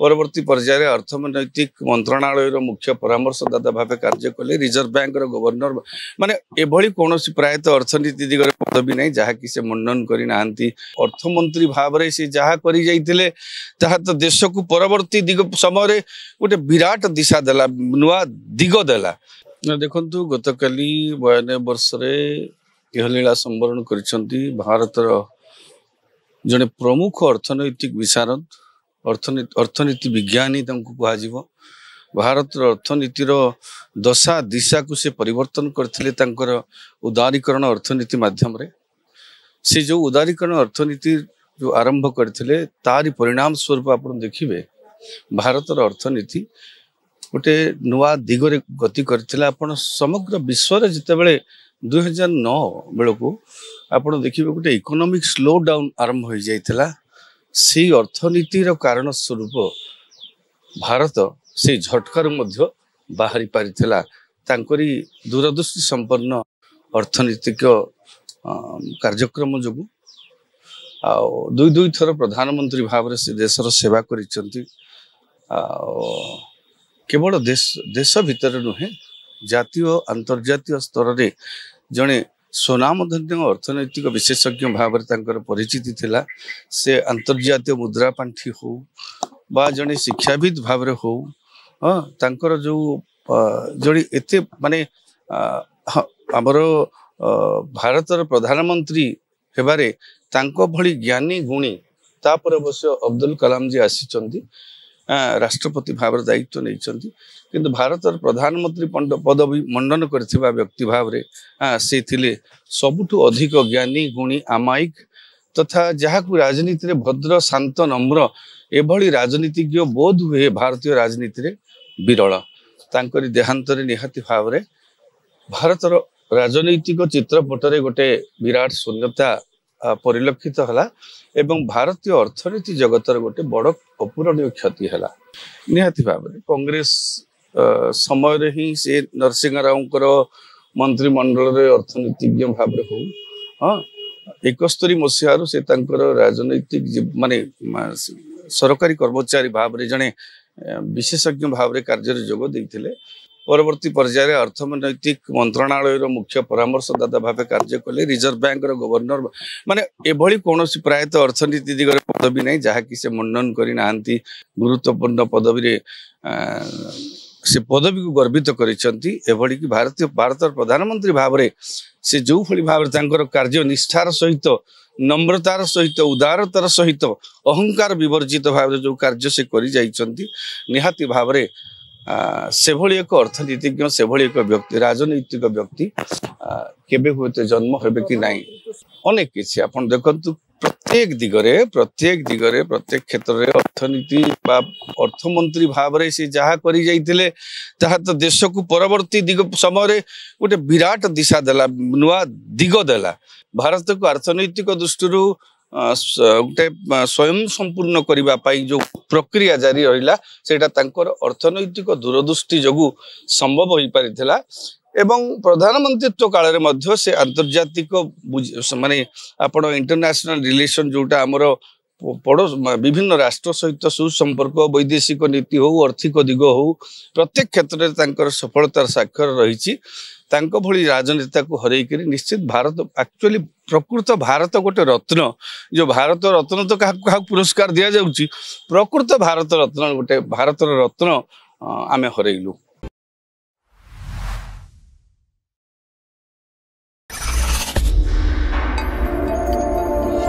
परवर्ती पर्यायर अर्थनैतिक मंत्रणालय मुख्य परामर्शदाता भाव कार्य कले रिजर्व बैंक गवर्नर माने एभली कौन प्रायतः अर्थनीति दिगरे पदवी नहीं जहाँकि से मंडन करना अर्थमंत्री भाव से जहाँ कर देश को परवर्ती दिग समय गोटे विराट दिशा देला नुआ दिग देला देखु गतकाली 92 वर्ष इहलीला संवरण कर भारतर जड़े प्रमुख अर्थनैतिक विशारद अर्थनीति विज्ञानी कह भारत अर्थनीतिर दशा दिशा को से परिवर्तन करते उदारीकरण अर्थनीति माध्यम रे से जो उदारीकरण अर्थनीति जो आरंभ करते तारी परिणाम स्वरूप आप देखिए भारत अर्थनीति गोटे नुआ दिगरे गति करथिला आपण समग्र विश्व जिते बड़े 2009 बेलू आपण देखिए गोटे इकोनॉमिक स्लो डाउन आरंभ हो जाइथिला से अर्थनीतिर कारण स्वरूप भारत से झटकार मध्य बाहरी पारिथिला तांकरी दूरदृष्टि संपन्न अर्थनीतिक कार्यक्रम जोगु दुई थर प्रधानमंत्री भाव से देशर सेवा करिसेंती केवल देश भितर नुहे जातीय अंतर्जातीय स्तर रे जड़े स्वनामधन्य अर्थनैतिक विशेषज्ञ भाव परिचिति थिला से अंतर्जातीय मुद्रा पांठी हो बा जड़े शिक्षाविद भाव हो तांकर जो जड़े एते माने आमर भारतर प्रधानमंत्री हेबारे तांको भली ज्ञानी गुणी तापर अवश्य अब्दुल कलाम जी आसी राष्ट्रपति भाव दायित्व नहीं किंतु भारत प्रधानमंत्री पदवी मंडन करथिबा व्यक्ति भाव रे से थिले सबुठु अधिक ज्ञानी गुणी आमायिक तथा जहाँ को राजनीति रे भद्र शांत नम्र एभली राजनीतिज्ञ बोध हुए भारतीय राजनीति रे विरल तांकरी देहांतरे निहाती भाव रे भारतर राजनैतिक चित्रपटरे गोटे विराट शून्यता परिलक्षित हला एवं भारतीय अर्थनीति जगतर गोटे बड़ अपूरणीय क्षति है निहाती भाव में कांग्रेस समय रे ही से नरसिंह राव मंत्रिमंडल अर्थनीतिज्ञ भाव हो हाँ 71 मसीह से राजनैतिक माने सरकारी कर्मचारी भाव रे जने विशेषज्ञ भाव रे कार्य जोग देइथिले परवर्ती पर्यायर अर्थनैतिक मंत्रणालय मुख्य परामर्शदाता भाव कार्य कले रिजर्व बैंक गवर्नर माने एभली कौन प्रायतः अर्थनीति दिगरे पदवी नहीं जहाँकि से मंडन करना गुरुत्वपूर्ण पदवी रे से पदवी को गर्वित करिसेंती एभली कि भारत प्रधानमंत्री भाव रे से जो भली भाव रे कार्य निष्ठार सहित नम्रतार सहित उदारतार सहित अहंकार विवर्जित भाव जो कार्य से करि जाइछंती निहाती भाव रे से भली एक अर्थनीतिज्ञ से भली एक व्यक्ति राजनैतिक व्यक्ति केबे हुए जन्म हेबे कि नहीं अनेक किसी आपन देखंतु प्रत्येक दिगरे प्रत्येक क्षेत्र रे अर्थनीति बा अर्थमंत्री भाव रे से जहाँ करि जाइथिले ताहा तो देश को परवर्ती दिग समय गोटे विराट दिशा देला नुआ दिग देला भारत को अर्थनैतिक दृष्टि गोटे स्वयं संपूर्ण करने जो प्रक्रिया जारी रहा सेटा तांकर अर्थनैतिक दूरदृष्टि जोगु संभव हो पारिथिला एवं प्रधानमंत्रित्व काल में से आंतर्जातिक माने आपण इंटरनेशनल रिलेशन जोटा आमर पड़ोस विभिन्न राष्ट्र सहित सुसंपर्क वैदेशिक नीति हो आर्थिक दिग हो प्रत्येक क्षेत्र में सफलतार साक्षर रही भली राजनेता को हरई निश्चित भारत एक्चुअली प्रकृत भारत गोटे रत्न जो भारत रत्न तो क्या पुरस्कार दि जाऊँगी प्रकृत भारत रत्न गोटे भारत रत्न आमे हरइलु।